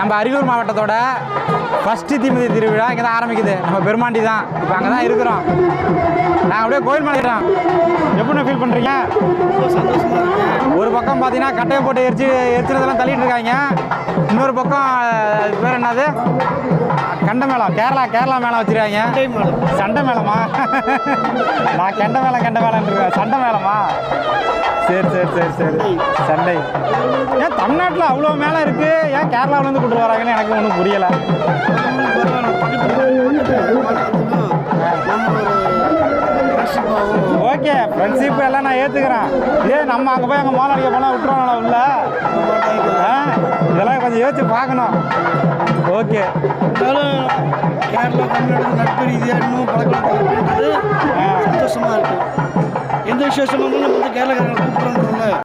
நம்ம அரியலூர் மாவட்டத்தோட ஃபஸ்ட்டு தீமிதி திருவிழா இங்கே தான் ஆரம்பிக்குது. நம்ம பெருமாண்டி தான் இப்போ அங்கே தான் இருக்கிறோம். நாங்கள் அப்படியே கோயில் மலைக்கிறோம். எப்படி ஃபீல் பண்ணுறீங்க? ஒரு பக்கம் பார்த்தீங்கன்னா கட்டையை போட்டு எரிச்சினதெல்லாம் தள்ளிட்டு இருக்காங்க. இன்னொரு பக்கம் பேர் என்னது, கண்ட மேளம், கேரளா மேளம் வச்சுருக்காங்க. சண்டை மேளமா? நான் கெண்ட மேளம் இருக்கேன். சண்டை மேளமா? சரி சண்டை. ஏன் தமிழ்நாட்டில் அவ்வளோ மேளம் இருக்குது, ஏன் கேரளாவிலேருந்து கூட்டு வராங்கன்னு எனக்கு ஒன்றும் புரியலை. ஓகே, ஃப்ரெண்ட்ஷிப் எல்லாம் நான் ஏற்றுக்கிறேன். நம்ம அங்கே போய் அங்கே மோளம் அடிக்க போனால் விட்டுருவாங்களா உள்ள? இதெல்லாம் கொஞ்சம் யோசிச்சு பார்க்கணும். ஓகே, கேரளா தமிழ்நாடு நட்பு ரீதியாக இன்னும் பழக்கம் சந்தோஷமாக இருக்குது. எந்த விசேஷமாக இருந்தாலும் நம்ம கேரளாக்காரங்க கூப்பிட்றோம்ல.